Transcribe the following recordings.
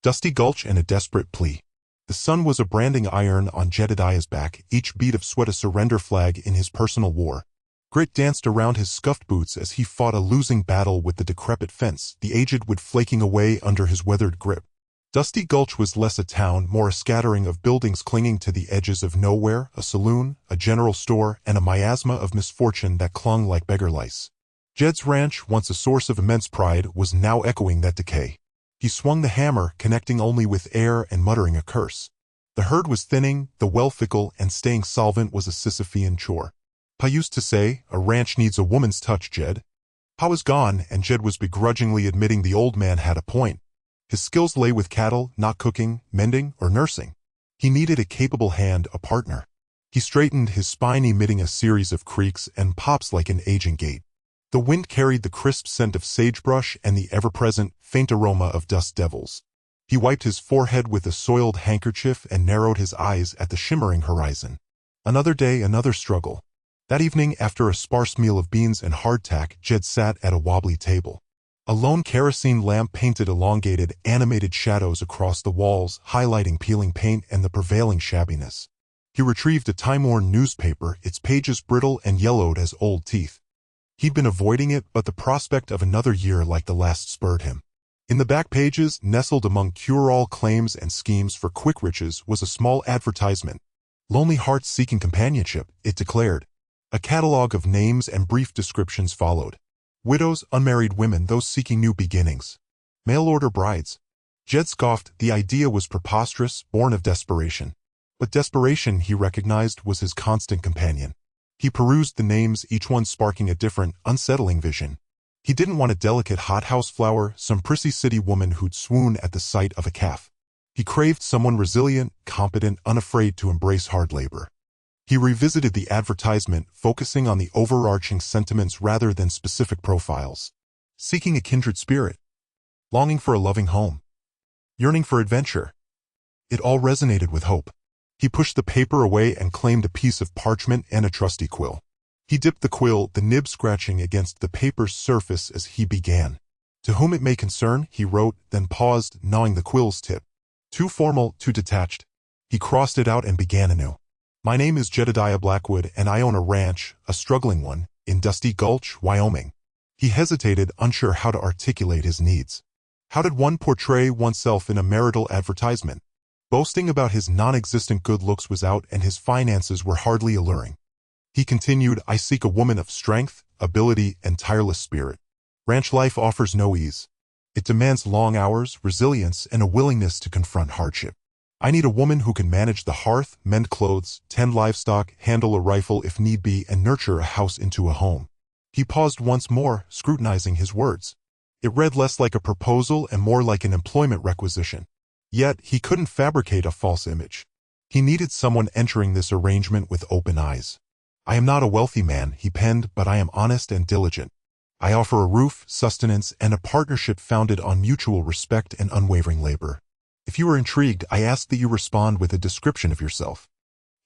Dusty Gulch and a desperate plea. The sun was a branding iron on Jedediah's back, each bead of sweat a surrender flag in his personal war. Grit danced around his scuffed boots as he fought a losing battle with the decrepit fence, the aged wood flaking away under his weathered grip. Dusty Gulch was less a town, more a scattering of buildings clinging to the edges of nowhere, a saloon, a general store, and a miasma of misfortune that clung like beggar lice. Jed's ranch, once a source of immense pride, was now echoing that decay. He swung the hammer, connecting only with air and muttering a curse. The herd was thinning, the well fickle, and staying solvent was a Sisyphean chore. Pa used to say, a ranch needs a woman's touch, Jed. Pa was gone, and Jed was begrudgingly admitting the old man had a point. His skills lay with cattle, not cooking, mending, or nursing. He needed a capable hand, a partner. He straightened his spine, emitting a series of creaks and pops like an aging gate. The wind carried the crisp scent of sagebrush and the ever-present, faint aroma of dust devils. He wiped his forehead with a soiled handkerchief and narrowed his eyes at the shimmering horizon. Another day, another struggle. That evening, after a sparse meal of beans and hardtack, Jed sat at a wobbly table. A lone kerosene lamp painted elongated, animated shadows across the walls, highlighting peeling paint and the prevailing shabbiness. He retrieved a time-worn newspaper, its pages brittle and yellowed as old teeth. He'd been avoiding it, but the prospect of another year like the last spurred him. In the back pages, nestled among cure-all claims and schemes for quick riches, was a small advertisement. Lonely hearts seeking companionship, it declared. A catalog of names and brief descriptions followed. Widows, unmarried women, those seeking new beginnings. Mail-order brides. Jed scoffed. The idea was preposterous, born of desperation. But desperation, he recognized, was his constant companion. He perused the names, each one sparking a different, unsettling vision. He didn't want a delicate hothouse flower, some prissy city woman who'd swoon at the sight of a calf. He craved someone resilient, competent, unafraid to embrace hard labor. He revisited the advertisement, focusing on the overarching sentiments rather than specific profiles. Seeking a kindred spirit. Longing for a loving home. Yearning for adventure. It all resonated with hope. He pushed the paper away and claimed a piece of parchment and a trusty quill. He dipped the quill, the nib scratching against the paper's surface as he began. To whom it may concern, he wrote, then paused, gnawing the quill's tip. Too formal, too detached. He crossed it out and began anew. My name is Jedediah Blackwood, and I own a ranch, a struggling one, in Dusty Gulch, Wyoming. He hesitated, unsure how to articulate his needs. How did one portray oneself in a marital advertisement? Boasting about his non-existent good looks was out and his finances were hardly alluring. He continued, I seek a woman of strength, ability, and tireless spirit. Ranch life offers no ease. It demands long hours, resilience, and a willingness to confront hardship. I need a woman who can manage the hearth, mend clothes, tend livestock, handle a rifle if need be, and nurture a house into a home. He paused once more, scrutinizing his words. It read less like a proposal and more like an employment requisition. Yet, he couldn't fabricate a false image. He needed someone entering this arrangement with open eyes. I am not a wealthy man, he penned, but I am honest and diligent. I offer a roof, sustenance, and a partnership founded on mutual respect and unwavering labor. If you are intrigued, I ask that you respond with a description of yourself.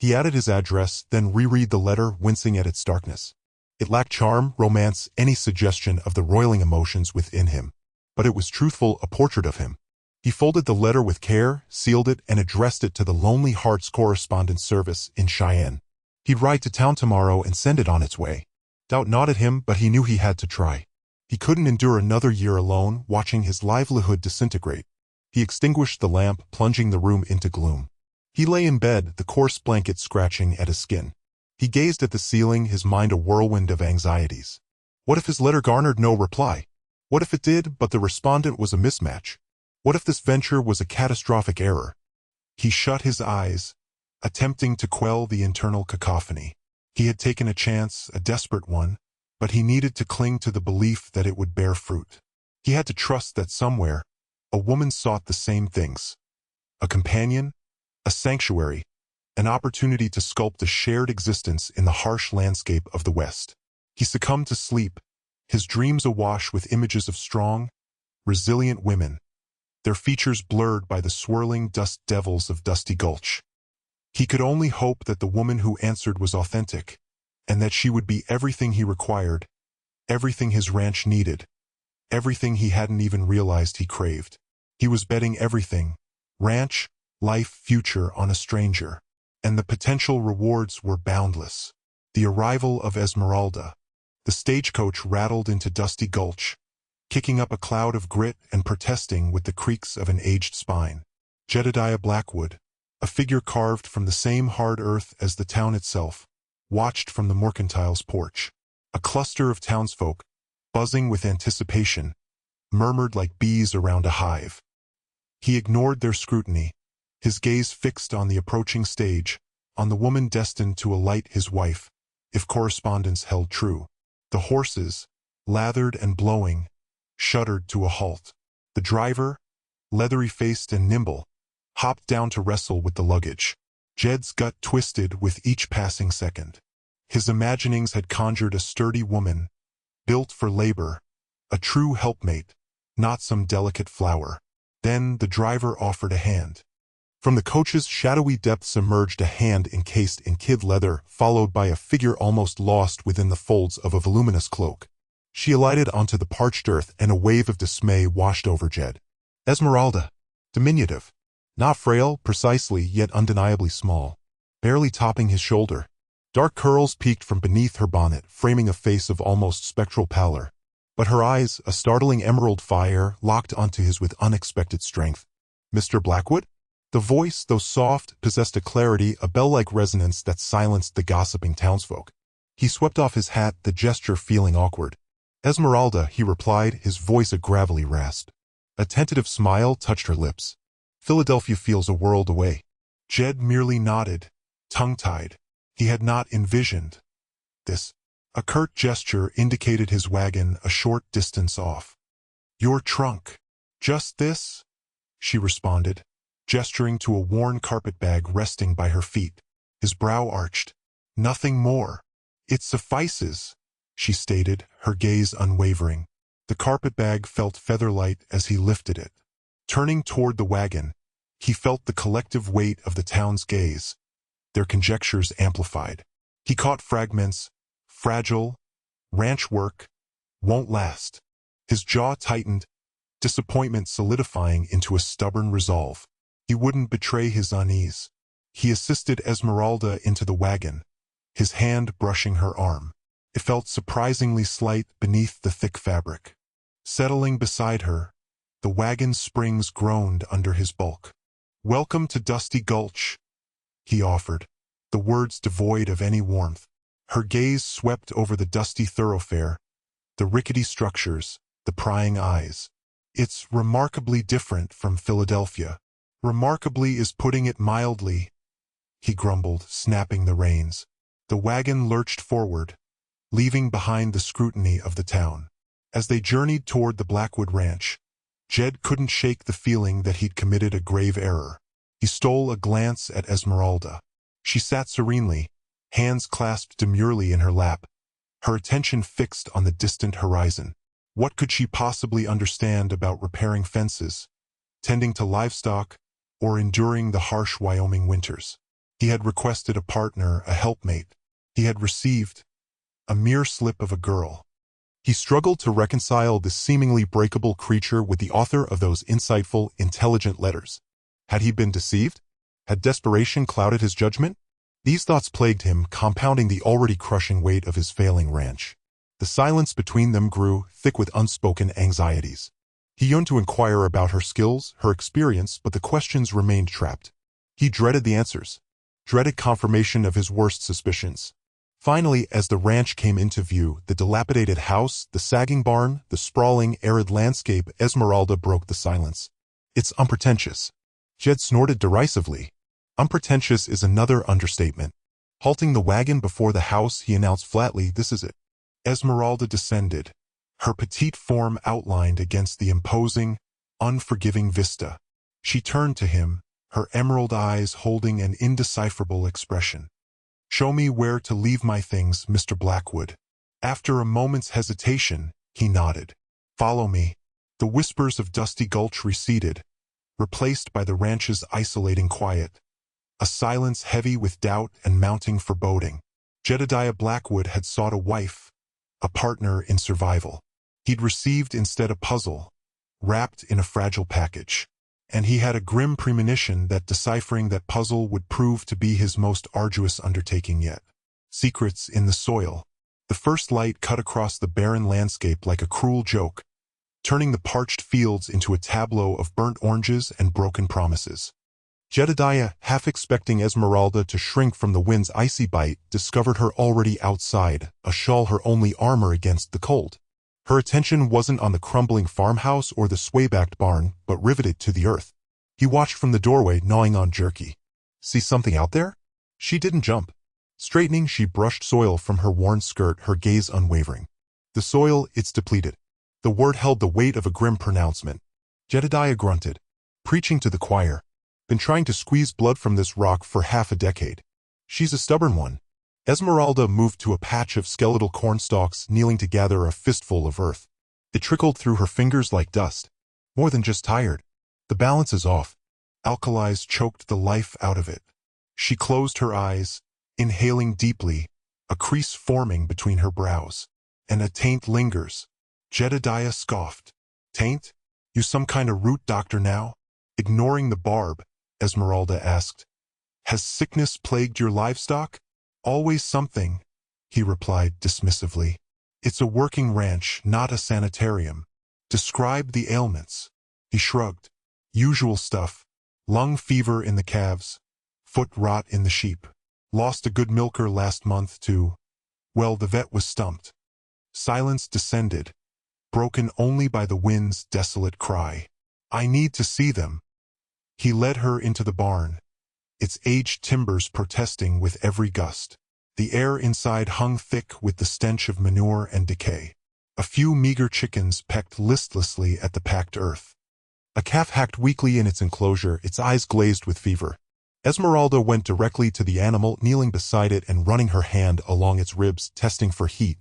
He added his address, then reread the letter, wincing at its darkness. It lacked charm, romance, any suggestion of the roiling emotions within him. But it was truthful, a portrait of him. He folded the letter with care, sealed it, and addressed it to the Lonely Hearts Correspondence Service in Cheyenne. He'd ride to town tomorrow and send it on its way. Doubt gnawed him, but he knew he had to try. He couldn't endure another year alone, watching his livelihood disintegrate. He extinguished the lamp, plunging the room into gloom. He lay in bed, the coarse blanket scratching at his skin. He gazed at the ceiling, his mind a whirlwind of anxieties. What if his letter garnered no reply? What if it did, but the respondent was a mismatch? What if this venture was a catastrophic error? He shut his eyes, attempting to quell the internal cacophony. He had taken a chance, a desperate one, but he needed to cling to the belief that it would bear fruit. He had to trust that somewhere, a woman sought the same things. A companion, a sanctuary, an opportunity to sculpt a shared existence in the harsh landscape of the West. He succumbed to sleep, his dreams awash with images of strong, resilient women, their features blurred by the swirling dust devils of Dusty Gulch. He could only hope that the woman who answered was authentic, and that she would be everything he required, everything his ranch needed, everything he hadn't even realized he craved. He was betting everything, ranch, life, future, on a stranger. And the potential rewards were boundless. The arrival of Esmeralda. The stagecoach rattled into Dusty Gulch, kicking up a cloud of grit and protesting with the creaks of an aged spine. Jedediah Blackwood, a figure carved from the same hard earth as the town itself, watched from the mercantile's porch. A cluster of townsfolk, buzzing with anticipation, murmured like bees around a hive. He ignored their scrutiny, his gaze fixed on the approaching stage, on the woman destined to alight his wife, if correspondence held true. The horses, lathered and blowing, shuddered to a halt. The driver, leathery-faced and nimble, hopped down to wrestle with the luggage. Jed's gut twisted with each passing second. His imaginings had conjured a sturdy woman, built for labor, a true helpmate, not some delicate flower. Then the driver offered a hand. From the coach's shadowy depths emerged a hand encased in kid leather, followed by a figure almost lost within the folds of a voluminous cloak. She alighted onto the parched earth, and a wave of dismay washed over Jed. Esmeralda. Diminutive. Not frail, precisely, yet undeniably small. Barely topping his shoulder. Dark curls peeked from beneath her bonnet, framing a face of almost spectral pallor. But her eyes, a startling emerald fire, locked onto his with unexpected strength. Mr. Blackwood? The voice, though soft, possessed a clarity, a bell-like resonance that silenced the gossiping townsfolk. He swept off his hat, the gesture feeling awkward. Esmeralda, he replied, his voice a gravelly rasp. A tentative smile touched her lips. Philadelphia feels a world away. Jed merely nodded, tongue-tied. He had not envisioned this. A curt gesture indicated his wagon a short distance off. Your trunk. Just this? She responded, gesturing to a worn carpetbag resting by her feet. His brow arched. Nothing more. It suffices, she stated, her gaze unwavering. The carpetbag felt feather-light as he lifted it. Turning toward the wagon, he felt the collective weight of the town's gaze, their conjectures amplified. He caught fragments, fragile, ranch work, won't last. His jaw tightened, disappointment solidifying into a stubborn resolve. He wouldn't betray his unease. He assisted Esmeralda into the wagon, his hand brushing her arm. It felt surprisingly slight beneath the thick fabric. Settling beside her, the wagon's springs groaned under his bulk. Welcome to Dusty Gulch, he offered, the words devoid of any warmth. Her gaze swept over the dusty thoroughfare, the rickety structures, the prying eyes. It's remarkably different from Philadelphia. Remarkably is putting it mildly, he grumbled, snapping the reins. The wagon lurched forward, leaving behind the scrutiny of the town. As they journeyed toward the Blackwood Ranch, Jed couldn't shake the feeling that he'd committed a grave error. He stole a glance at Esmeralda. She sat serenely, hands clasped demurely in her lap, her attention fixed on the distant horizon. What could she possibly understand about repairing fences, tending to livestock, or enduring the harsh Wyoming winters? He had requested a partner, a helpmate. He had received a mere slip of a girl. He struggled to reconcile this seemingly breakable creature with the author of those insightful, intelligent letters. Had he been deceived? Had desperation clouded his judgment? These thoughts plagued him, compounding the already crushing weight of his failing ranch. The silence between them grew thick with unspoken anxieties. He yearned to inquire about her skills, her experience, but the questions remained trapped. He dreaded the answers, dreaded confirmation of his worst suspicions. Finally, as the ranch came into view, the dilapidated house, the sagging barn, the sprawling, arid landscape, Esmeralda broke the silence. It's unpretentious. Jed snorted derisively. Unpretentious is another understatement. Halting the wagon before the house, he announced flatly, "This is it." Esmeralda descended, her petite form outlined against the imposing, unforgiving vista. She turned to him, her emerald eyes holding an indecipherable expression. "Show me where to leave my things, Mr. Blackwood." After a moment's hesitation, he nodded. "Follow me." The whispers of Dusty Gulch receded, replaced by the ranch's isolating quiet, a silence heavy with doubt and mounting foreboding. Jedediah Blackwood had sought a wife, a partner in survival. He'd received instead a puzzle, wrapped in a fragile package. and he had a grim premonition that deciphering that puzzle would prove to be his most arduous undertaking yet. Secrets in the soil. The first light cut across the barren landscape like a cruel joke, turning the parched fields into a tableau of burnt oranges and broken promises. Jedediah, half expecting Esmeralda to shrink from the wind's icy bite, discovered her already outside, a shawl her only armor against the cold. Her attention wasn't on the crumbling farmhouse or the sway-backed barn, but riveted to the earth. He watched from the doorway, gnawing on jerky. See something out there? She didn't jump. Straightening, she brushed soil from her worn skirt, her gaze unwavering. The soil, it's depleted. The word held the weight of a grim pronouncement. Jedediah grunted. Preaching to the choir. Been trying to squeeze blood from this rock for half a decade. She's a stubborn one. Esmeralda moved to a patch of skeletal cornstalks, kneeling to gather a fistful of earth. It trickled through her fingers like dust. More than just tired. The balance is off. Alkalis choked the life out of it. She closed her eyes, inhaling deeply, a crease forming between her brows. And a taint lingers. Jedediah scoffed. Taint? You some kind of root doctor now? Ignoring the barb, Esmeralda asked. Has sickness plagued your livestock? Always something, he replied dismissively. It's a working ranch, not a sanitarium. Describe the ailments. He shrugged. Usual stuff. Lung fever in the calves. Foot rot in the sheep. Lost a good milker last month too. Well, the vet was stumped. Silence descended, broken only by the wind's desolate cry. I need to see them. He led her into the barn, its aged timbers protesting with every gust. The air inside hung thick with the stench of manure and decay. A few meager chickens pecked listlessly at the packed earth. A calf hacked weakly in its enclosure, its eyes glazed with fever. Esmeralda went directly to the animal, kneeling beside it and running her hand along its ribs, testing for heat.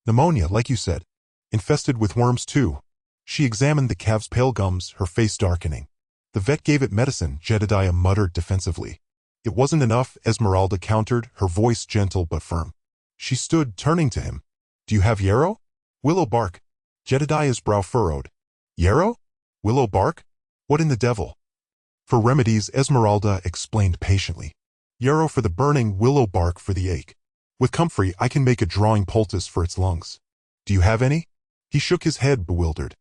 Pneumonia, like you said. Infested with worms too. She examined the calf's pale gums, her face darkening. The vet gave it medicine, Jedediah muttered defensively. It wasn't enough, Esmeralda countered, her voice gentle but firm. She stood, turning to him. Do you have yarrow? Willow bark. Jedediah's brow furrowed. Yarrow? Willow bark? What in the devil? For remedies, Esmeralda explained patiently. Yarrow for the burning, willow bark for the ache. With comfrey, I can make a drawing poultice for its lungs. Do you have any? He shook his head, bewildered.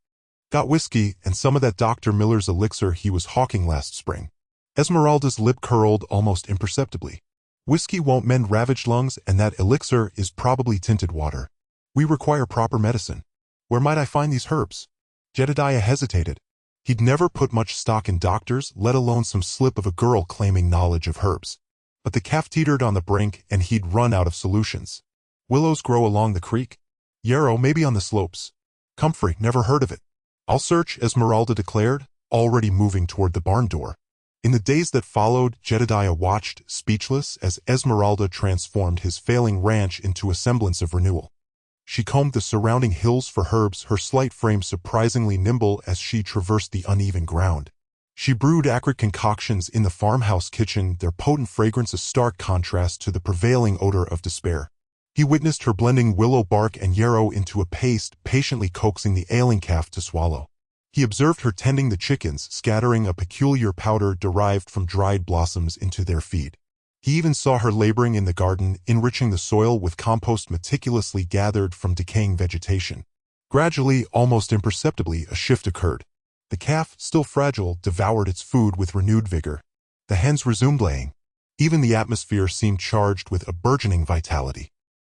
Got whiskey and some of that Dr. Miller's elixir he was hawking last spring. Esmeralda's lip curled almost imperceptibly. Whiskey won't mend ravaged lungs, and that elixir is probably tinted water. We require proper medicine. Where might I find these herbs? Jedediah hesitated. He'd never put much stock in doctors, let alone some slip of a girl claiming knowledge of herbs. But the calf teetered on the brink, and he'd run out of solutions. Willows grow along the creek. Yarrow maybe on the slopes. Comfrey, never heard of it. I'll search, Esmeralda declared, already moving toward the barn door. In the days that followed, Jedediah watched, speechless, as Esmeralda transformed his failing ranch into a semblance of renewal. She combed the surrounding hills for herbs, her slight frame surprisingly nimble as she traversed the uneven ground. She brewed acrid concoctions in the farmhouse kitchen, their potent fragrance a stark contrast to the prevailing odor of despair. He witnessed her blending willow bark and yarrow into a paste, patiently coaxing the ailing calf to swallow. He observed her tending the chickens, scattering a peculiar powder derived from dried blossoms into their feed. He even saw her laboring in the garden, enriching the soil with compost meticulously gathered from decaying vegetation. Gradually, almost imperceptibly, a shift occurred. The calf, still fragile, devoured its food with renewed vigor. The hens resumed laying. Even the atmosphere seemed charged with a burgeoning vitality.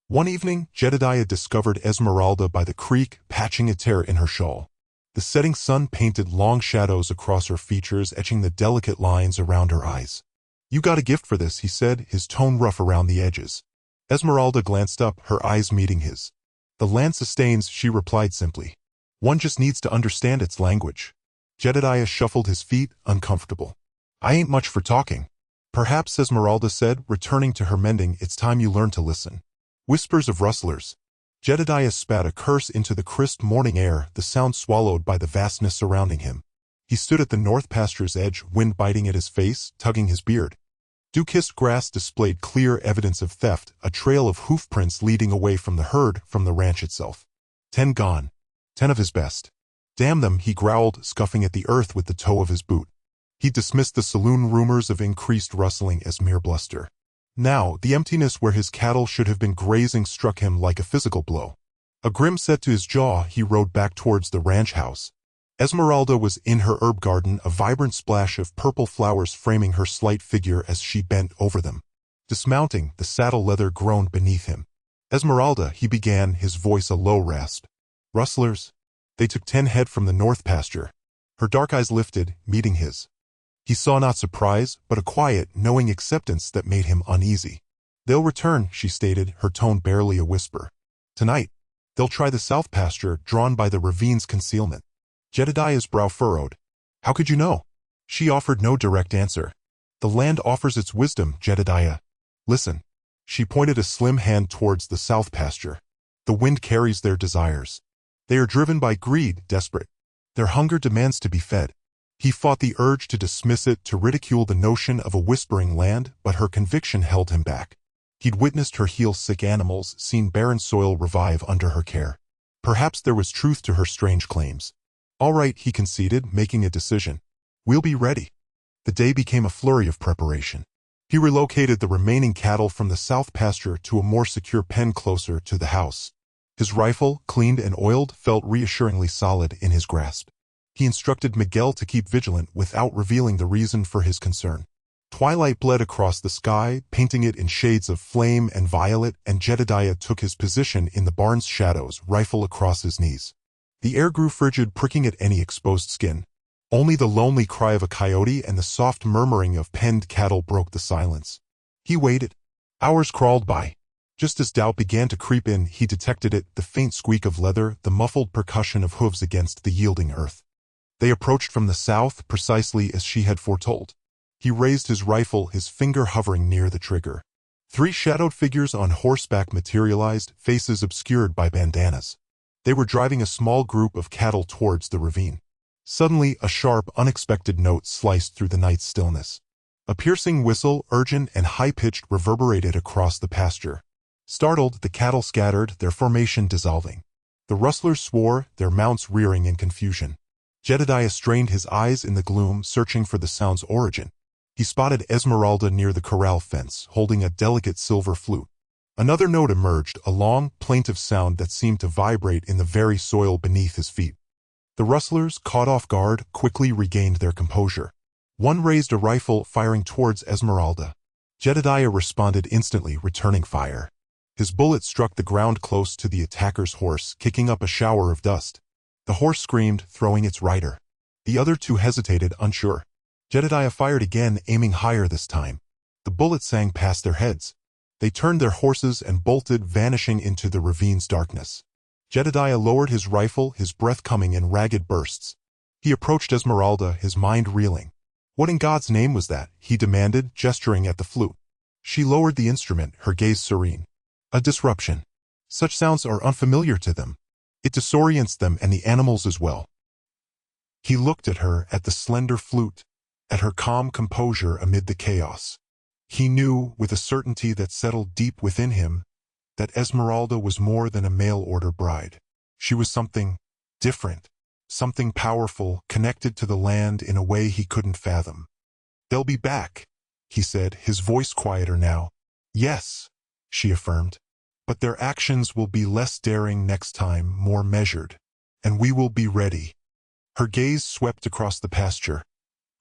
One evening, Jedediah discovered Esmeralda by the creek, patching a tear in her shawl. The setting sun painted long shadows across her features, etching the delicate lines around her eyes. You got a gift for this, he said, his tone rough around the edges. Esmeralda glanced up, her eyes meeting his. The land sustains, she replied simply. One just needs to understand its language. Jedediah shuffled his feet, uncomfortable. I ain't much for talking. Perhaps, Esmeralda said, returning to her mending, it's time you learn to listen. Whispers of rustlers. Jedediah spat a curse into the crisp morning air, the sound swallowed by the vastness surrounding him. He stood at the north pasture's edge, wind biting at his face, tugging his beard. Dew-kissed grass displayed clear evidence of theft, a trail of hoofprints leading away from the herd, from the ranch itself. 10 gone. 10 of his best. Damn them, he growled, scuffing at the earth with the toe of his boot. He dismissed the saloon rumors of increased rustling as mere bluster. Now, the emptiness where his cattle should have been grazing struck him like a physical blow. A grim set to his jaw, he rode back towards the ranch house. Esmeralda was in her herb garden, a vibrant splash of purple flowers framing her slight figure as she bent over them. Dismounting, the saddle leather groaned beneath him. Esmeralda, he began, his voice a low rasp. Rustlers? They took 10 head from the north pasture. Her dark eyes lifted, meeting his. He saw not surprise, but a quiet, knowing acceptance that made him uneasy. They'll return, she stated, her tone barely a whisper. Tonight. They'll try the south pasture, drawn by the ravine's concealment. Jedediah's brow furrowed. How could you know? She offered no direct answer. The land offers its wisdom, Jedediah. Listen. She pointed a slim hand towards the south pasture. The wind carries their desires. They are driven by greed, desperate. Their hunger demands to be fed. He fought the urge to dismiss it, to ridicule the notion of a whispering land, but her conviction held him back. He'd witnessed her heal sick animals, seen barren soil revive under her care. Perhaps there was truth to her strange claims. All right, he conceded, making a decision. We'll be ready. The day became a flurry of preparation. He relocated the remaining cattle from the south pasture to a more secure pen closer to the house. His rifle, cleaned and oiled, felt reassuringly solid in his grasp. He instructed Miguel to keep vigilant without revealing the reason for his concern. Twilight bled across the sky, painting it in shades of flame and violet, and Jedediah took his position in the barn's shadows, rifle across his knees. The air grew frigid, pricking at any exposed skin. Only the lonely cry of a coyote and the soft murmuring of penned cattle broke the silence. He waited. Hours crawled by. Just as doubt began to creep in, he detected it, the faint squeak of leather, the muffled percussion of hooves against the yielding earth. They approached from the south, precisely as she had foretold. He raised his rifle, his finger hovering near the trigger. 3 shadowed figures on horseback materialized, faces obscured by bandanas. They were driving a small group of cattle towards the ravine. Suddenly, a sharp, unexpected note sliced through the night's stillness. A piercing whistle, urgent and high-pitched, reverberated across the pasture. Startled, the cattle scattered, their formation dissolving. The rustlers swore, their mounts rearing in confusion. Jedediah strained his eyes in the gloom, searching for the sound's origin. He spotted Esmeralda near the corral fence, holding a delicate silver flute. Another note emerged, a long, plaintive sound that seemed to vibrate in the very soil beneath his feet. The rustlers, caught off guard, quickly regained their composure. One raised a rifle, firing towards Esmeralda. Jedediah responded instantly, returning fire. His bullet struck the ground close to the attacker's horse, kicking up a shower of dust. The horse screamed, throwing its rider. The other 2 hesitated, unsure. Jedediah fired again, aiming higher this time. The bullet sang past their heads. They turned their horses and bolted, vanishing into the ravine's darkness. Jedediah lowered his rifle, his breath coming in ragged bursts. He approached Esmeralda, his mind reeling. What in God's name was that? He demanded, gesturing at the flute. She lowered the instrument, her gaze serene. A disruption. Such sounds are unfamiliar to them. It disorients them and the animals as well. He looked at her, at the slender flute, at her calm composure amid the chaos. He knew, with a certainty that settled deep within him, that Esmeralda was more than a mail-order bride. She was something different, something powerful, connected to the land in a way he couldn't fathom. They'll be back, he said, his voice quieter now. Yes, she affirmed. But their actions will be less daring next time, more measured. And we will be ready. Her gaze swept across the pasture,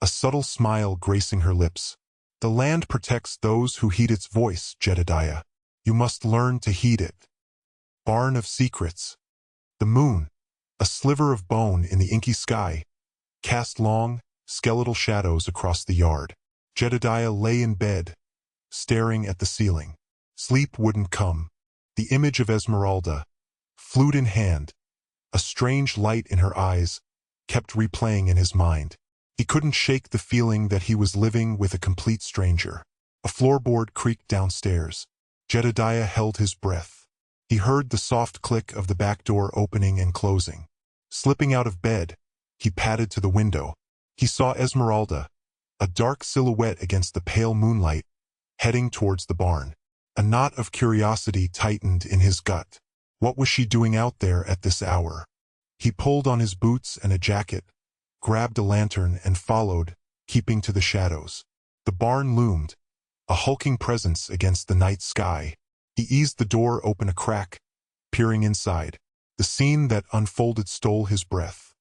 a subtle smile gracing her lips. The land protects those who heed its voice, Jedediah. You must learn to heed it. Barn of secrets. The moon, a sliver of bone in the inky sky, cast long, skeletal shadows across the yard. Jedediah lay in bed, staring at the ceiling. Sleep wouldn't come. The image of Esmeralda, flute in hand, a strange light in her eyes, kept replaying in his mind. He couldn't shake the feeling that he was living with a complete stranger. A floorboard creaked downstairs. Jedediah held his breath. He heard the soft click of the back door opening and closing. Slipping out of bed, he padded to the window. He saw Esmeralda, a dark silhouette against the pale moonlight, heading towards the barn. A knot of curiosity tightened in his gut. What was she doing out there at this hour? He pulled on his boots and a jacket, grabbed a lantern and followed, keeping to the shadows. The barn loomed, a hulking presence against the night sky. He eased the door open a crack, peering inside. The scene that unfolded stole his breath.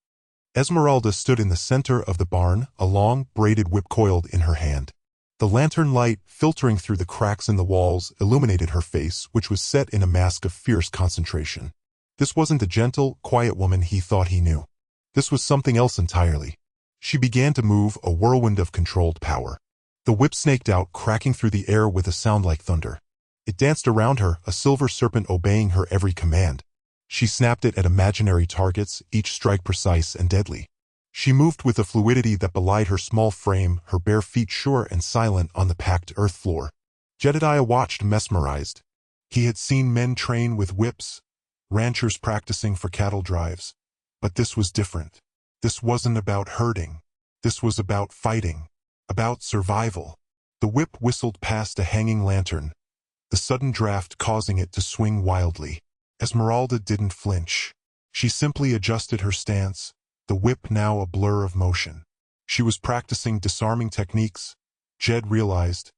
Esmeralda stood in the center of the barn, a long, braided whip coiled in her hand. The lantern light, filtering through the cracks in the walls, illuminated her face, which was set in a mask of fierce concentration. This wasn't the gentle, quiet woman he thought he knew. This was something else entirely. She began to move, a whirlwind of controlled power. The whip snaked out, cracking through the air with a sound like thunder. It danced around her, a silver serpent obeying her every command. She snapped it at imaginary targets, each strike precise and deadly. She moved with a fluidity that belied her small frame, her bare feet sure and silent on the packed earth floor. Jedediah watched mesmerized. He had seen men train with whips, ranchers practicing for cattle drives. But this was different. This wasn't about herding. This was about fighting, about survival. The whip whistled past a hanging lantern, the sudden draft causing it to swing wildly. Esmeralda didn't flinch. She simply adjusted her stance, the whip now a blur of motion. She was practicing disarming techniques, Jed realized,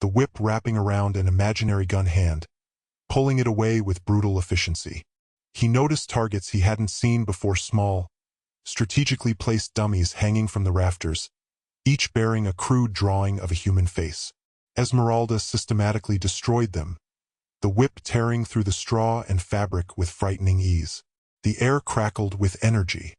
the whip wrapping around an imaginary gun hand, pulling it away with brutal efficiency. He noticed targets he hadn't seen before, small, strategically placed dummies hanging from the rafters, each bearing a crude drawing of a human face. Esmeralda systematically destroyed them, the whip tearing through the straw and fabric with frightening ease. The air crackled with energy.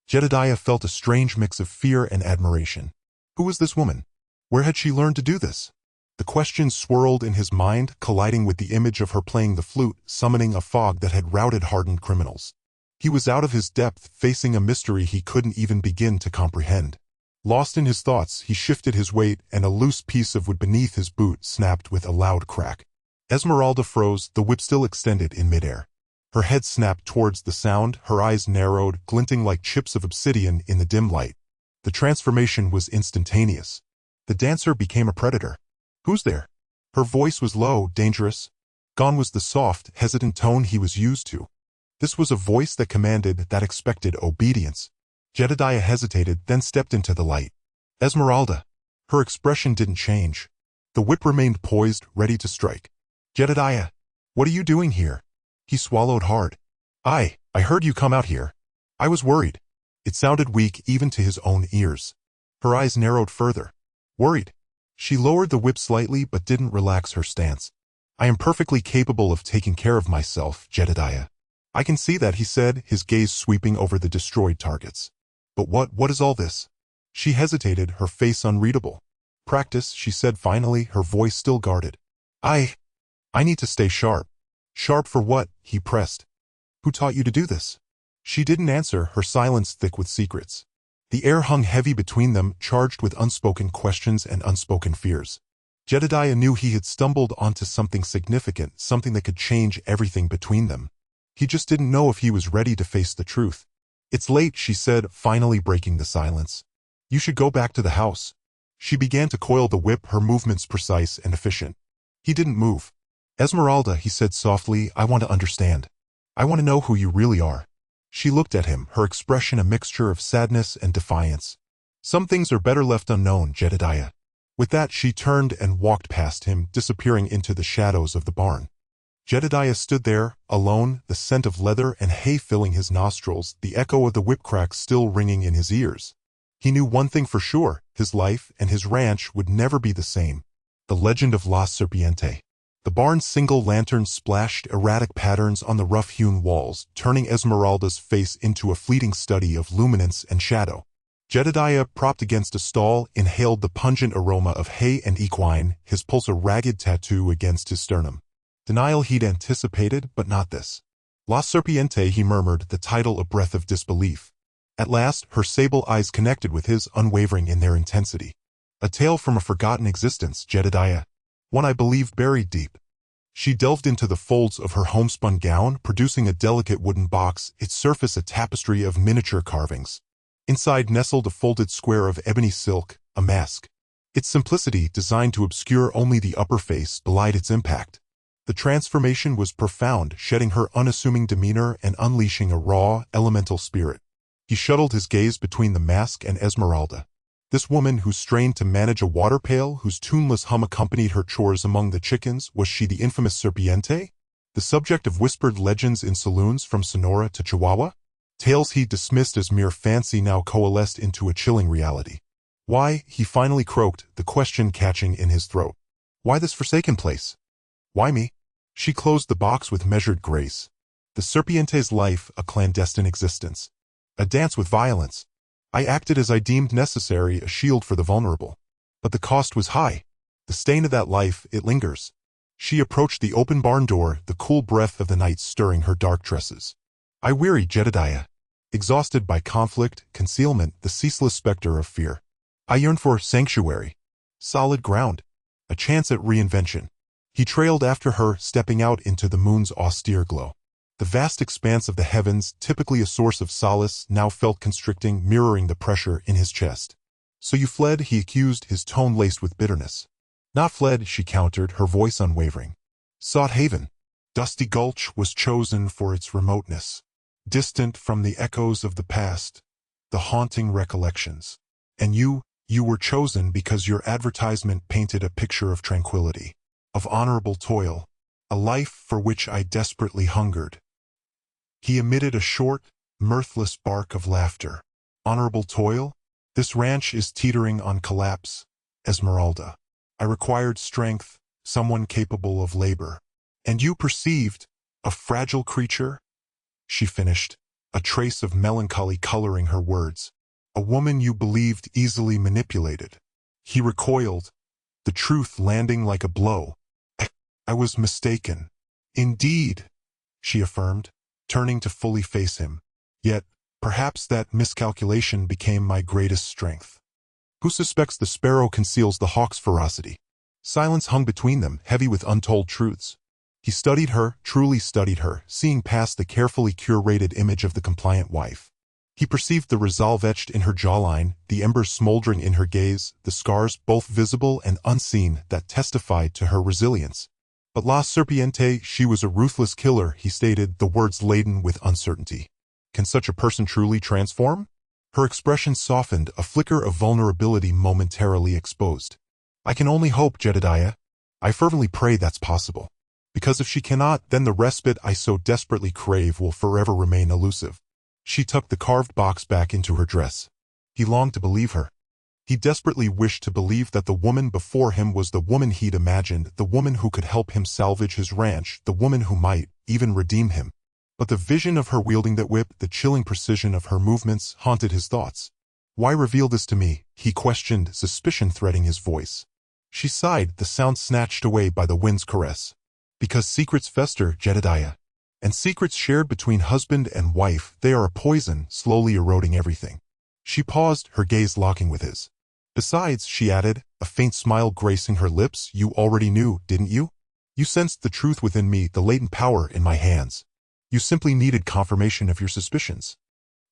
Jedediah felt a strange mix of fear and admiration. Who was this woman? Where had she learned to do this? The question swirled in his mind, colliding with the image of her playing the flute, summoning a fog that had routed hardened criminals. He was out of his depth, facing a mystery he couldn't even begin to comprehend. Lost in his thoughts, he shifted his weight, and a loose piece of wood beneath his boot snapped with a loud crack. Esmeralda froze, the whip still extended in midair. Her head snapped towards the sound, her eyes narrowed, glinting like chips of obsidian in the dim light. The transformation was instantaneous. The dancer became a predator. "Who's there?" Her voice was low, dangerous. Gone was the soft, hesitant tone he was used to. This was a voice that commanded, that expected obedience. Jedediah hesitated, then stepped into the light. Esmeralda. Her expression didn't change. The whip remained poised, ready to strike. "Jedediah, what are you doing here?" He swallowed hard. I heard you come out here. I was worried." It sounded weak even to his own ears. Her eyes narrowed further. "Worried?" She lowered the whip slightly but didn't relax her stance. "I am perfectly capable of taking care of myself, Jedediah." "I can see that," he said, his gaze sweeping over the destroyed targets. "But what is all this?" She hesitated, her face unreadable. "Practice," she said finally, her voice still guarded. I need to stay sharp." "Sharp for what?" he pressed. "Who taught you to do this?" She didn't answer, her silence thick with secrets. The air hung heavy between them, charged with unspoken questions and unspoken fears. Jedediah knew he had stumbled onto something significant, something that could change everything between them. He just didn't know if he was ready to face the truth. "It's late," she said, finally breaking the silence. "You should go back to the house." She began to coil the whip, her movements precise and efficient. He didn't move. "Esmeralda," he said softly, "I want to understand. I want to know who you really are." She looked at him, her expression a mixture of sadness and defiance. "Some things are better left unknown, Jedediah." With that, she turned and walked past him, disappearing into the shadows of the barn. Jedediah stood there, alone, the scent of leather and hay filling his nostrils, the echo of the whip crack still ringing in his ears. He knew one thing for sure, his life and his ranch would never be the same. The legend of Los Serpiente. The barn's single lantern splashed erratic patterns on the rough-hewn walls, turning Esmeralda's face into a fleeting study of luminance and shadow. Jedediah, propped against a stall, inhaled the pungent aroma of hay and equine, his pulse a ragged tattoo against his sternum. Denial he'd anticipated, but not this. Los Serpiente, he murmured, the title a breath of disbelief. At last, her sable eyes connected with his, unwavering in their intensity. "A tale from a forgotten existence, Jedediah. One I believe buried deep." She delved into the folds of her homespun gown, producing a delicate wooden box, its surface a tapestry of miniature carvings. Inside nestled a folded square of ebony silk, a mask. Its simplicity, designed to obscure only the upper face, belied its impact. The transformation was profound, shedding her unassuming demeanor and unleashing a raw, elemental spirit. He shuttled his gaze between the mask and Esmeralda. This woman who strained to manage a water pail, whose tuneless hum accompanied her chores among the chickens, was she the infamous Serpiente? The subject of whispered legends in saloons from Sonora to Chihuahua? Tales he dismissed as mere fancy now coalesced into a chilling reality. Why, he finally croaked, the question catching in his throat. Why this forsaken place? Why me? She closed the box with measured grace. The Serpiente's life, a clandestine existence. A dance with violence. I acted as I deemed necessary, a shield for the vulnerable. But the cost was high. The stain of that life, it lingers. She approached the open barn door, the cool breath of the night stirring her dark tresses. I weary Jedediah. Exhausted by conflict, concealment, the ceaseless specter of fear. I yearned for sanctuary. Solid ground. A chance at reinvention. He trailed after her, stepping out into the moon's austere glow. The vast expanse of the heavens, typically a source of solace, now felt constricting, mirroring the pressure in his chest. So you fled, he accused, his tone laced with bitterness. Not fled, she countered, her voice unwavering. Sought haven. Dusty Gulch was chosen for its remoteness. Distant from the echoes of the past, the haunting recollections. And you were chosen because your advertisement painted a picture of tranquility, of honorable toil, a life for which I desperately hungered. He emitted a short, mirthless bark of laughter. Honorable toil? This ranch is teetering on collapse, Esmeralda. I required strength, someone capable of labor. And you perceived, a fragile creature? She finished, a trace of melancholy coloring her words. A woman you believed easily manipulated. He recoiled, the truth landing like a blow. I was mistaken. Indeed, she affirmed, turning to fully face him. Yet, perhaps that miscalculation became my greatest strength. Who suspects the sparrow conceals the hawk's ferocity? Silence hung between them, heavy with untold truths. He studied her, truly studied her, seeing past the carefully curated image of the compliant wife. He perceived the resolve etched in her jawline, the embers smoldering in her gaze, the scars, both visible and unseen, that testified to her resilience. But La Serpiente, she was a ruthless killer, he stated, the words laden with uncertainty. Can such a person truly transform? Her expression softened, a flicker of vulnerability momentarily exposed. I can only hope, Jedediah. I fervently pray that's possible. Because if she cannot, then the respite I so desperately crave will forever remain elusive. She tucked the carved box back into her dress. He longed to believe her. He desperately wished to believe that the woman before him was the woman he'd imagined, the woman who could help him salvage his ranch, the woman who might even redeem him. But the vision of her wielding that whip, the chilling precision of her movements, haunted his thoughts. Why reveal this to me? He questioned, suspicion threading his voice. She sighed, the sound snatched away by the wind's caress. Because secrets fester, Jedediah. And secrets shared between husband and wife, they are a poison, slowly eroding everything. She paused, her gaze locking with his. Besides, she added, a faint smile gracing her lips, you already knew, didn't you? You sensed the truth within me, the latent power in my hands. You simply needed confirmation of your suspicions.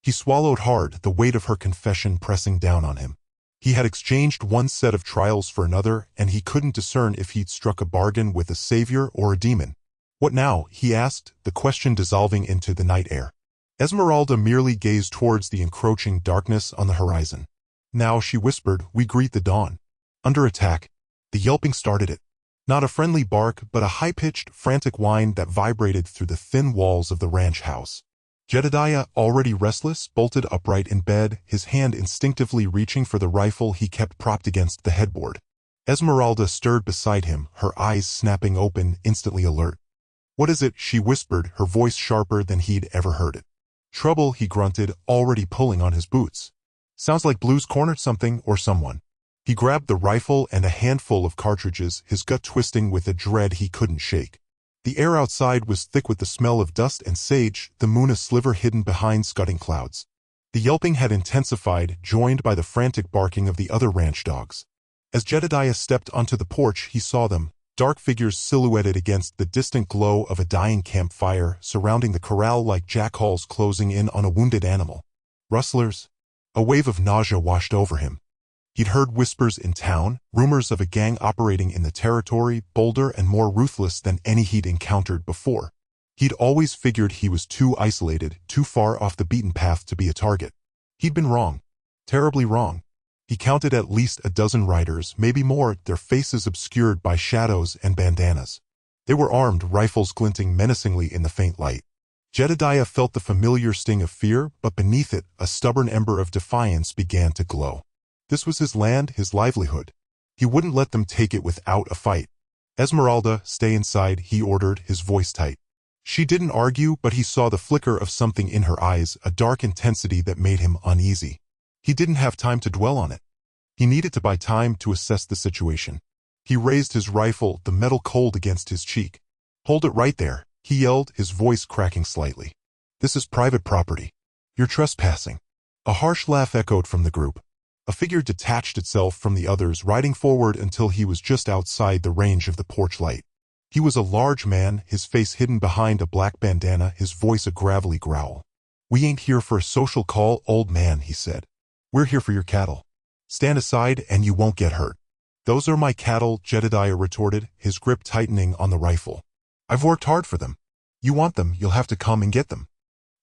He swallowed hard, the weight of her confession pressing down on him. He had exchanged one set of trials for another, and he couldn't discern if he'd struck a bargain with a savior or a demon. What now? He asked, the question dissolving into the night air. Esmeralda merely gazed towards the encroaching darkness on the horizon. Now, she whispered, we greet the dawn. Under attack. The yelping started it. Not a friendly bark, but a high-pitched, frantic whine that vibrated through the thin walls of the ranch house. Jedediah, already restless, bolted upright in bed, his hand instinctively reaching for the rifle he kept propped against the headboard. Esmeralda stirred beside him, her eyes snapping open, instantly alert. What is it? She whispered, her voice sharper than he'd ever heard it. Trouble, he grunted, already pulling on his boots. Sounds like Blue's cornered something or someone. He grabbed the rifle and a handful of cartridges, his gut twisting with a dread he couldn't shake. The air outside was thick with the smell of dust and sage, the moon a sliver hidden behind scudding clouds. The yelping had intensified, joined by the frantic barking of the other ranch dogs. As Jedediah stepped onto the porch, he saw them, dark figures silhouetted against the distant glow of a dying campfire, surrounding the corral like jackals closing in on a wounded animal. Rustlers. A wave of nausea washed over him. He'd heard whispers in town, rumors of a gang operating in the territory, bolder and more ruthless than any he'd encountered before. He'd always figured he was too isolated, too far off the beaten path to be a target. He'd been wrong. Terribly wrong. He counted at least a dozen riders, maybe more, their faces obscured by shadows and bandanas. They were armed, rifles glinting menacingly in the faint light. Jedediah felt the familiar sting of fear, but beneath it, a stubborn ember of defiance began to glow. This was his land, his livelihood. He wouldn't let them take it without a fight. "Esmeralda, stay inside," he ordered, his voice tight. She didn't argue, but he saw the flicker of something in her eyes, a dark intensity that made him uneasy. He didn't have time to dwell on it. He needed to buy time to assess the situation. He raised his rifle, the metal cold against his cheek. "Hold it right there," he yelled, his voice cracking slightly. "This is private property. You're trespassing." A harsh laugh echoed from the group. A figure detached itself from the others, riding forward until he was just outside the range of the porch light. He was a large man, his face hidden behind a black bandana, his voice a gravelly growl. "We ain't here for a social call, old man," he said. "We're here for your cattle. Stand aside and you won't get hurt." "Those are my cattle," Jedediah retorted, his grip tightening on the rifle. "I've worked hard for them. You want them, you'll have to come and get them."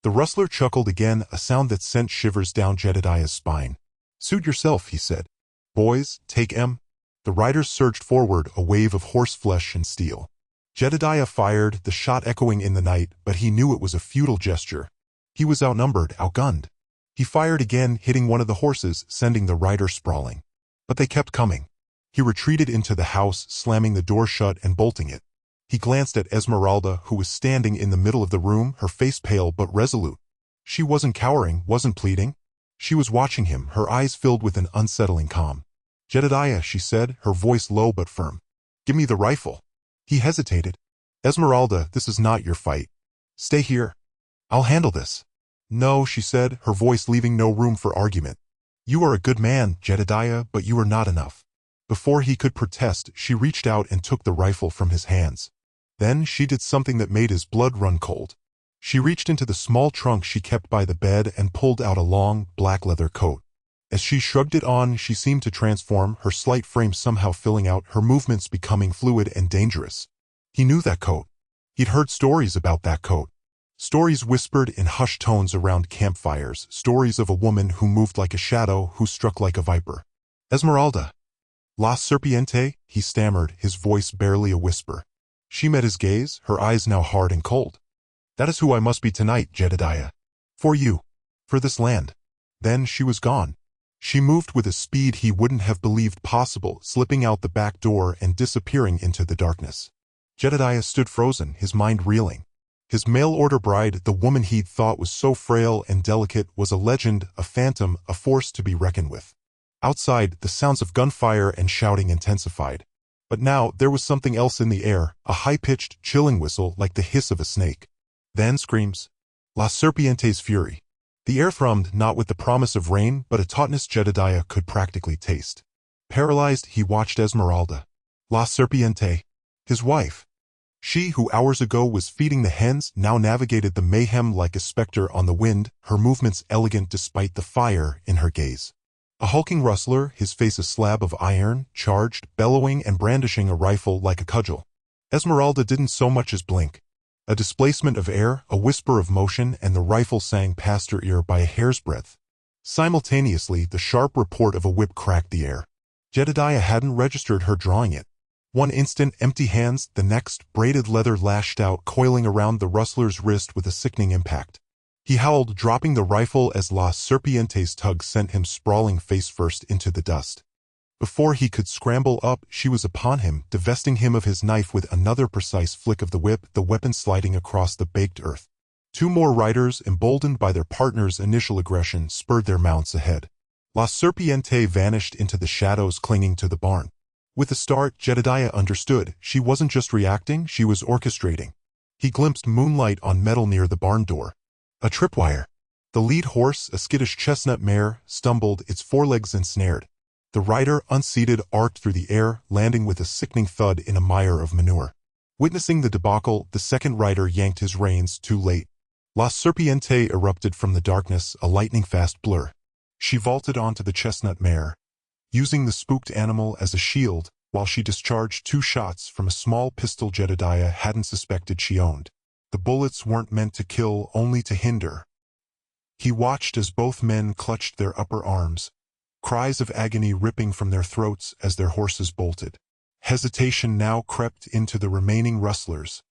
The rustler chuckled again, a sound that sent shivers down Jedediah's spine. "Suit yourself," he said. "Boys, take 'em." The riders surged forward, a wave of horseflesh and steel. Jedediah fired, the shot echoing in the night, but he knew it was a futile gesture. He was outnumbered, outgunned. He fired again, hitting one of the horses, sending the rider sprawling. But they kept coming. He retreated into the house, slamming the door shut and bolting it. He glanced at Esmeralda, who was standing in the middle of the room, her face pale but resolute. She wasn't cowering, wasn't pleading. She was watching him, her eyes filled with an unsettling calm. "Jedediah," she said, her voice low but firm. "Give me the rifle." He hesitated. "Esmeralda, this is not your fight. Stay here. I'll handle this." "No," she said, her voice leaving no room for argument. "You are a good man, Jedediah, but you are not enough." Before he could protest, she reached out and took the rifle from his hands. Then she did something that made his blood run cold. She reached into the small trunk she kept by the bed and pulled out a long, black leather coat. As she shrugged it on, she seemed to transform, her slight frame somehow filling out, her movements becoming fluid and dangerous. He knew that coat. He'd heard stories about that coat. Stories whispered in hushed tones around campfires, stories of a woman who moved like a shadow, who struck like a viper. "Esmeralda." "Los Serpiente," he stammered, his voice barely a whisper. She met his gaze, her eyes now hard and cold. "That is who I must be tonight, Jedediah. For you. For this land." Then she was gone. She moved with a speed he wouldn't have believed possible, slipping out the back door and disappearing into the darkness. Jedediah stood frozen, his mind reeling. His mail-order bride, the woman he'd thought was so frail and delicate, was a legend, a phantom, a force to be reckoned with. Outside, the sounds of gunfire and shouting intensified. But now there was something else in the air, a high-pitched, chilling whistle like the hiss of a snake. Then screams. Los Serpiente's fury. The air thrummed, not with the promise of rain, but a tautness Jedediah could practically taste. Paralyzed, he watched Esmeralda. Los Serpiente. His wife. She who hours ago was feeding the hens now navigated the mayhem like a specter on the wind, her movements elegant despite the fire in her gaze. A hulking rustler, his face a slab of iron, charged, bellowing and brandishing a rifle like a cudgel. Esmeralda didn't so much as blink. A displacement of air, a whisper of motion, and the rifle sang past her ear by a hair's breadth. Simultaneously, the sharp report of a whip cracked the air. Jedediah hadn't registered her drawing it. One instant, empty hands, the next, braided leather lashed out, coiling around the rustler's wrist with a sickening impact. He howled, dropping the rifle as Los Serpiente's tug sent him sprawling face-first into the dust. Before he could scramble up, she was upon him, divesting him of his knife with another precise flick of the whip, the weapon sliding across the baked earth. Two more riders, emboldened by their partner's initial aggression, spurred their mounts ahead. Los Serpiente vanished into the shadows clinging to the barn. With a start, Jedediah understood. She wasn't just reacting, she was orchestrating. He glimpsed moonlight on metal near the barn door. A tripwire. The lead horse, a skittish chestnut mare, stumbled, its forelegs ensnared. The rider, unseated, arced through the air, landing with a sickening thud in a mire of manure. Witnessing the debacle, the second rider yanked his reins, too late. Los Serpiente erupted from the darkness, a lightning-fast blur. She vaulted onto the chestnut mare, using the spooked animal as a shield, while she discharged 2 shots from a small pistol Jedediah hadn't suspected she owned. The bullets weren't meant to kill, only to hinder. He watched as both men clutched their upper arms, cries of agony ripping from their throats as their horses bolted. Hesitation now crept into the remaining rustlers,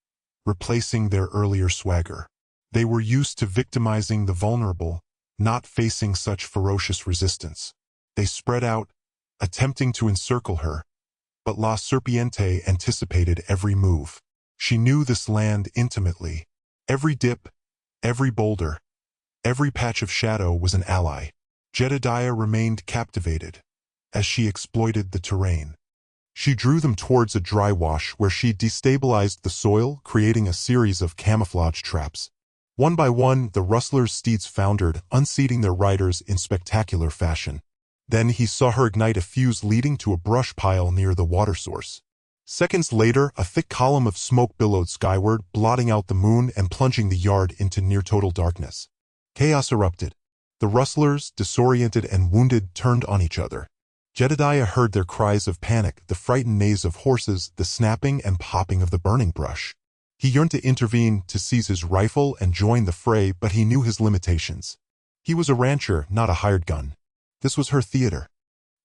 replacing their earlier swagger. They were used to victimizing the vulnerable, not facing such ferocious resistance. They spread out, attempting to encircle her, but Los Serpiente anticipated every move. She knew this land intimately. Every dip, every boulder, every patch of shadow was an ally. Jedediah remained captivated as she exploited the terrain. She drew them towards a dry wash where she destabilized the soil, creating a series of camouflage traps. One by one, the rustlers' steeds foundered, unseating their riders in spectacular fashion. Then he saw her ignite a fuse leading to a brush pile near the water source. Seconds later, a thick column of smoke billowed skyward, blotting out the moon and plunging the yard into near-total darkness. Chaos erupted. The rustlers, disoriented and wounded, turned on each other. Jedediah heard their cries of panic, the frightened neighs of horses, the snapping and popping of the burning brush. He yearned to intervene, to seize his rifle and join the fray, but he knew his limitations. He was a rancher, not a hired gun. This was her theater.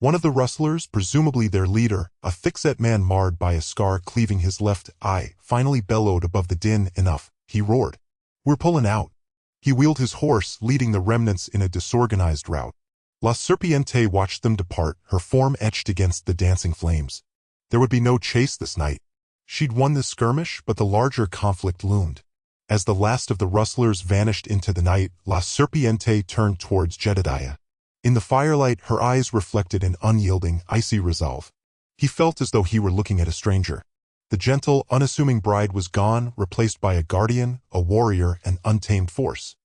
One of the rustlers, presumably their leader, a thick-set man marred by a scar cleaving his left eye, finally bellowed above the din. Enough, he roared. We're pulling out. He wheeled his horse, leading the remnants in a disorganized rout. Los Serpiente watched them depart, her form etched against the dancing flames. There would be no chase this night. She'd won this skirmish, but the larger conflict loomed. As the last of the rustlers vanished into the night, Los Serpiente turned towards Jedediah. In the firelight, her eyes reflected an unyielding, icy resolve. He felt as though he were looking at a stranger. The gentle, unassuming bride was gone, replaced by a guardian, a warrior, an untamed force.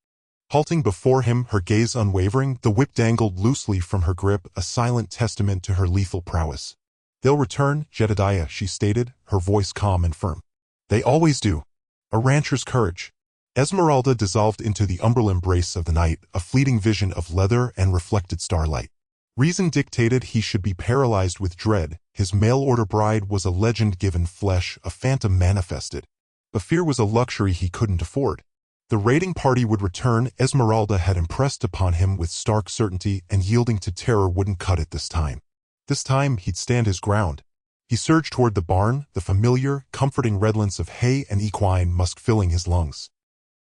Halting before him, her gaze unwavering, the whip dangled loosely from her grip, a silent testament to her lethal prowess. They'll return, Jedediah, she stated, her voice calm and firm. They always do. A rancher's courage. Esmeralda dissolved into the umbral embrace of the night, a fleeting vision of leather and reflected starlight. Reason dictated he should be paralyzed with dread. His mail-order bride was a legend given flesh, a phantom manifested. But fear was a luxury he couldn't afford. The raiding party would return. Esmeralda had impressed upon him with stark certainty, and yielding to terror wouldn't cut it this time. This time he'd stand his ground. He surged toward the barn, the familiar, comforting redolence of hay and equine musk filling his lungs.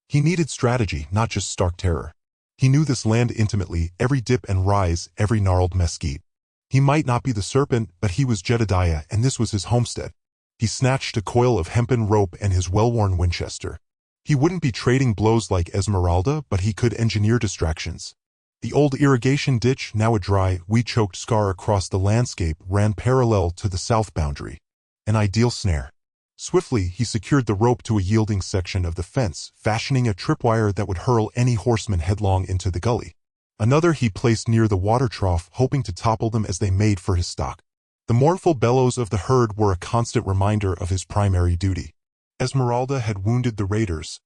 He needed strategy, not just stark terror. He knew this land intimately, every dip and rise, every gnarled mesquite. He might not be the serpent, but he was Jedediah, and this was his homestead. He snatched a coil of hempen rope and his well-worn Winchester. He wouldn't be trading blows like Esmeralda, but he could engineer distractions. The old irrigation ditch, now a dry, weed-choked scar across the landscape, ran parallel to the south boundary. An ideal snare. Swiftly, he secured the rope to a yielding section of the fence, fashioning a tripwire that would hurl any horseman headlong into the gully. Another he placed near the water trough, hoping to topple them as they made for his stock. The mournful bellows of the herd were a constant reminder of his primary duty. Esmeralda had wounded the raiders,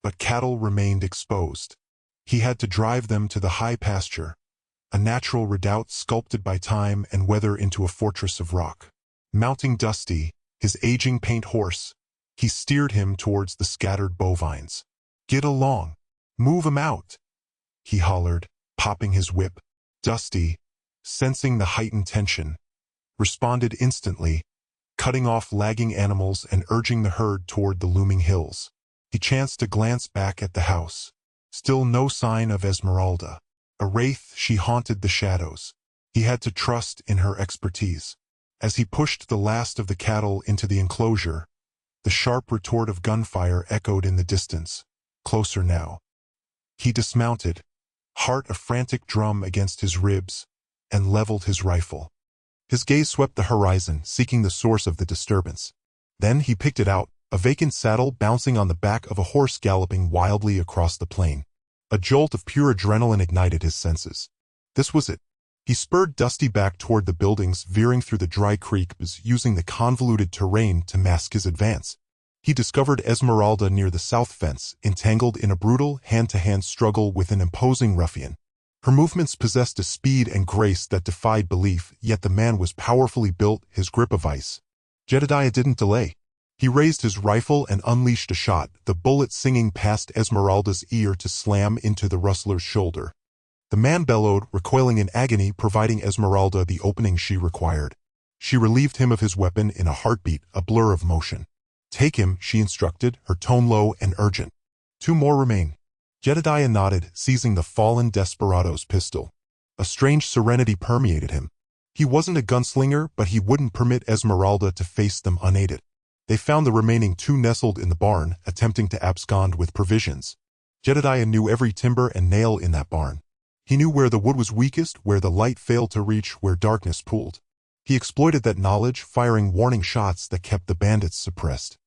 but cattle remained exposed. He had to drive them to the high pasture, a natural redoubt sculpted by time and weather into a fortress of rock. Mounting Dusty, his aging paint horse, he steered him towards the scattered bovines. Get along. Move 'em out, he hollered, popping his whip. Dusty, sensing the heightened tension, responded instantly, cutting off lagging animals and urging the herd toward the looming hills. He chanced to glance back at the house. Still no sign of Esmeralda. A wraith, she haunted the shadows. He had to trust in her expertise. As he pushed the last of the cattle into the enclosure, the sharp retort of gunfire echoed in the distance. Closer now. He dismounted, heart a frantic drum against his ribs, and leveled his rifle. His gaze swept the horizon, seeking the source of the disturbance. Then he picked it out, a vacant saddle bouncing on the back of a horse galloping wildly across the plain. A jolt of pure adrenaline ignited his senses. This was it. He spurred Dusty back toward the buildings, veering through the dry creek, using the convoluted terrain to mask his advance. He discovered Esmeralda near the south fence, entangled in a brutal, hand-to-hand struggle with an imposing ruffian. Her movements possessed a speed and grace that defied belief, yet the man was powerfully built, his grip of ice. Jedediah didn't delay. He raised his rifle and unleashed a shot, the bullet singing past Esmeralda's ear to slam into the rustler's shoulder. The man bellowed, recoiling in agony, providing Esmeralda the opening she required. She relieved him of his weapon in a heartbeat, a blur of motion. "Take him," she instructed, her tone low and urgent. "Two more remain." Jedediah nodded, seizing the fallen desperado's pistol. A strange serenity permeated him. He wasn't a gunslinger, but he wouldn't permit Esmeralda to face them unaided. They found the remaining two nestled in the barn, attempting to abscond with provisions. Jedediah knew every timber and nail in that barn. He knew where the wood was weakest, where the light failed to reach, where darkness pooled. He exploited that knowledge, firing warning shots that kept the bandits suppressed.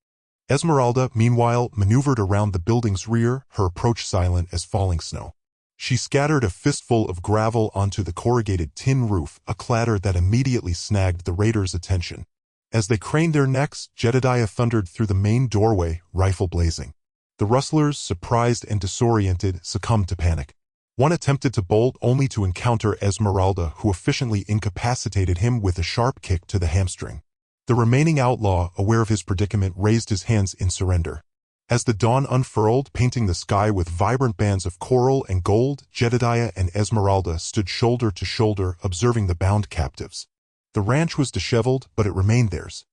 Esmeralda, meanwhile, maneuvered around the building's rear, her approach silent as falling snow. She scattered a fistful of gravel onto the corrugated tin roof, a clatter that immediately snagged the raiders' attention. As they craned their necks, Jedediah thundered through the main doorway, rifle blazing. The rustlers, surprised and disoriented, succumbed to panic. One attempted to bolt only to encounter Esmeralda, who efficiently incapacitated him with a sharp kick to the hamstring. The remaining outlaw, aware of his predicament, raised his hands in surrender. As the dawn unfurled, painting the sky with vibrant bands of coral and gold, Jedediah and Esmeralda stood shoulder to shoulder, observing the bound captives. The ranch was disheveled, but it remained theirs.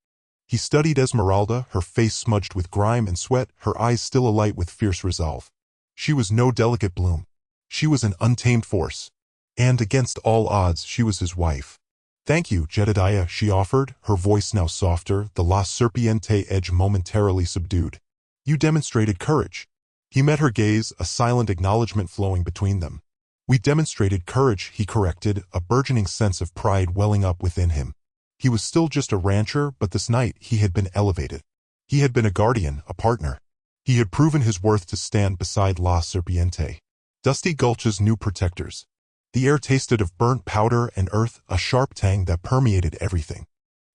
He studied Esmeralda, her face smudged with grime and sweat, her eyes still alight with fierce resolve. She was no delicate bloom. She was an untamed force. And against all odds, she was his wife. "Thank you, Jedediah," she offered, her voice now softer, the Los Serpiente edge momentarily subdued. "You demonstrated courage." He met her gaze, a silent acknowledgement flowing between them. "We demonstrated courage," he corrected, a burgeoning sense of pride welling up within him. He was still just a rancher, but this night he had been elevated. He had been a guardian, a partner. He had proven his worth to stand beside Los Serpiente, Dusty Gulch's new protectors. The air tasted of burnt powder and earth, a sharp tang that permeated everything.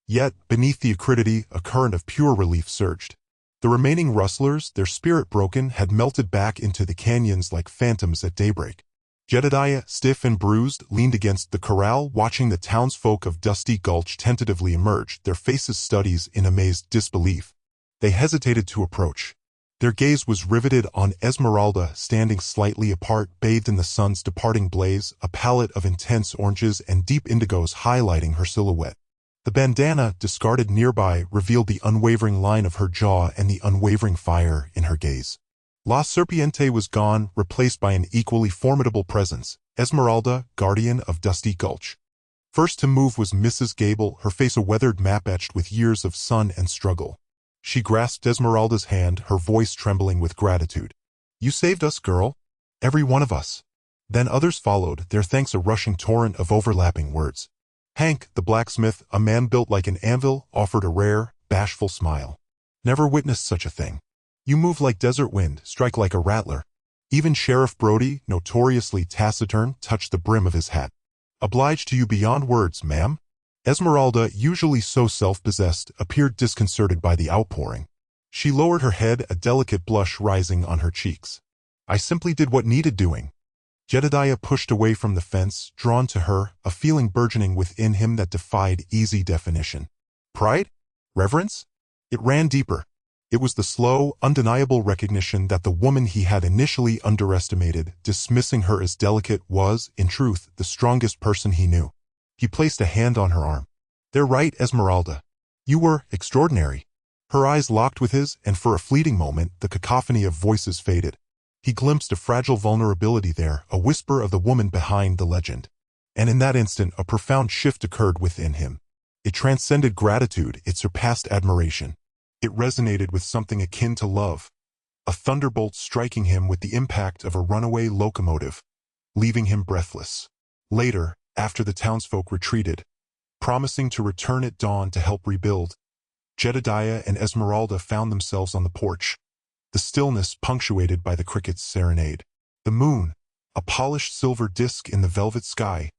Yet, beneath the acridity, a current of pure relief surged. The remaining rustlers, their spirit broken, had melted back into the canyons like phantoms at daybreak. Jedediah, stiff and bruised, leaned against the corral, watching the townsfolk of Dusty Gulch tentatively emerge, their faces studies in amazed disbelief. They hesitated to approach. Their gaze was riveted on Esmeralda, standing slightly apart, bathed in the sun's departing blaze, a palette of intense oranges and deep indigos highlighting her silhouette. The bandana, discarded nearby, revealed the unwavering line of her jaw and the unwavering fire in her gaze. Los Serpiente was gone, replaced by an equally formidable presence, Esmeralda, guardian of Dusty Gulch. First to move was Mrs. Gable, her face a weathered map etched with years of sun and struggle. She grasped Esmeralda's hand, her voice trembling with gratitude. "You saved us, girl. Every one of us." Then others followed, their thanks a rushing torrent of overlapping words. Hank, the blacksmith, a man built like an anvil, offered a rare, bashful smile. "Never witnessed such a thing. You move like desert wind, strike like a rattler." Even Sheriff Brody, notoriously taciturn, touched the brim of his hat. "Obliged to you beyond words, ma'am." Esmeralda, usually so self-possessed, appeared disconcerted by the outpouring. She lowered her head, a delicate blush rising on her cheeks. "I simply did what needed doing." Jedediah pushed away from the fence, drawn to her, a feeling burgeoning within him that defied easy definition. Pride? Reverence? It ran deeper. It was the slow, undeniable recognition that the woman he had initially underestimated, dismissing her as delicate, was, in truth, the strongest person he knew. He placed a hand on her arm. "They're right, Esmeralda. You were extraordinary." Her eyes locked with his, and for a fleeting moment, the cacophony of voices faded. He glimpsed a fragile vulnerability there, a whisper of the woman behind the legend. And in that instant, a profound shift occurred within him. It transcended gratitude, it surpassed admiration. It resonated with something akin to love, a thunderbolt striking him with the impact of a runaway locomotive, leaving him breathless. Later, after the townsfolk retreated, promising to return at dawn to help rebuild, Jedediah and Esmeralda found themselves on the porch, the stillness punctuated by the cricket's serenade. The moon, a polished silver disk in the velvet sky,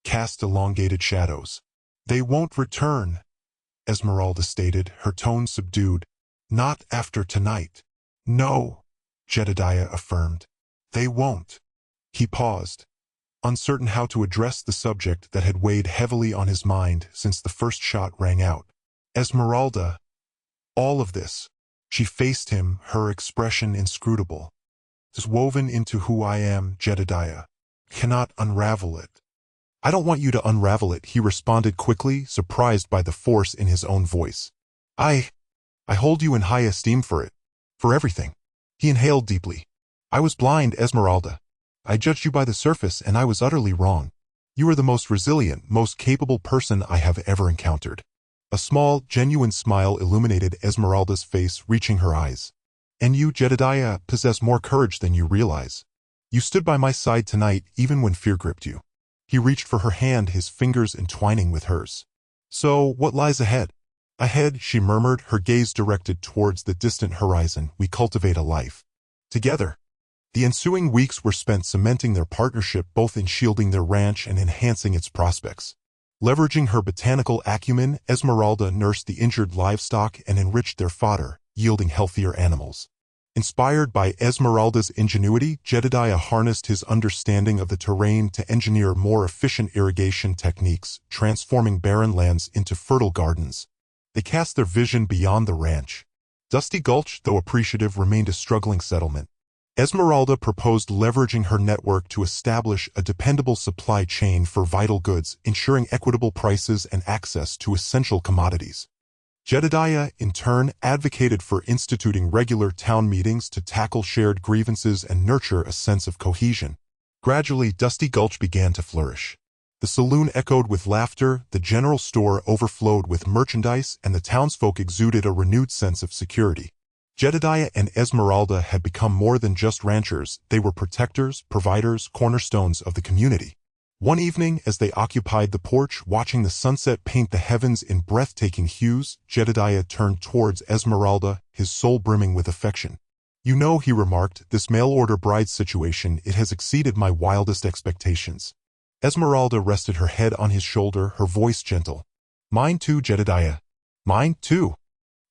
cast elongated shadows. "They won't return," Esmeralda stated, her tone subdued. "Not after tonight." "No," Jedediah affirmed. "They won't." He paused, uncertain how to address the subject that had weighed heavily on his mind since the first shot rang out. "Esmeralda, all of this," she faced him, her expression inscrutable, "is woven into who I am, Jedediah. cannot unravel it. I don't want you to unravel it, he responded quickly, surprised by the force in his own voice. I hold you in high esteem for it. For everything. He inhaled deeply. I was blind, Esmeralda. I judged you by the surface, and I was utterly wrong. You are the most resilient, most capable person I have ever encountered. A small, genuine smile illuminated Esmeralda's face, reaching her eyes. And you, Jedediah, possess more courage than you realize. You stood by my side tonight, even when fear gripped you. He reached for her hand, his fingers entwining with hers. So, what lies ahead? Ahead, she murmured, her gaze directed towards the distant horizon. We cultivate a life. Together. The ensuing weeks were spent cementing their partnership, both in shielding their ranch and enhancing its prospects. Leveraging her botanical acumen, Esmeralda nursed the injured livestock and enriched their fodder, yielding healthier animals. Inspired by Esmeralda's ingenuity, Jedediah harnessed his understanding of the terrain to engineer more efficient irrigation techniques, transforming barren lands into fertile gardens. They cast their vision beyond the ranch. Dusty Gulch, though appreciative, remained a struggling settlement. Esmeralda proposed leveraging her network to establish a dependable supply chain for vital goods, ensuring equitable prices and access to essential commodities. Jedediah, in turn, advocated for instituting regular town meetings to tackle shared grievances and nurture a sense of cohesion. Gradually, Dusty Gulch began to flourish. The saloon echoed with laughter, the general store overflowed with merchandise, and the townsfolk exuded a renewed sense of security. Jedediah and Esmeralda had become more than just ranchers, they were protectors, providers, cornerstones of the community. One evening, as they occupied the porch, watching the sunset paint the heavens in breathtaking hues, Jedediah turned towards Esmeralda, his soul brimming with affection. You know, he remarked, this mail-order bride situation, it has exceeded my wildest expectations. Esmeralda rested her head on his shoulder, her voice gentle. Mine too, Jedediah. Mine too.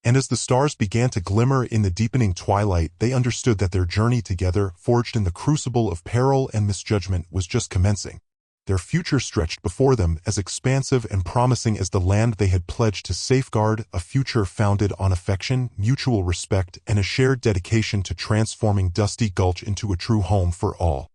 And as the stars began to glimmer in the deepening twilight, they understood that their journey together, forged in the crucible of peril and misjudgment, was just commencing. Their future stretched before them, as expansive and promising as the land they had pledged to safeguard, a future founded on affection, mutual respect, and a shared dedication to transforming Dusty Gulch into a true home for all.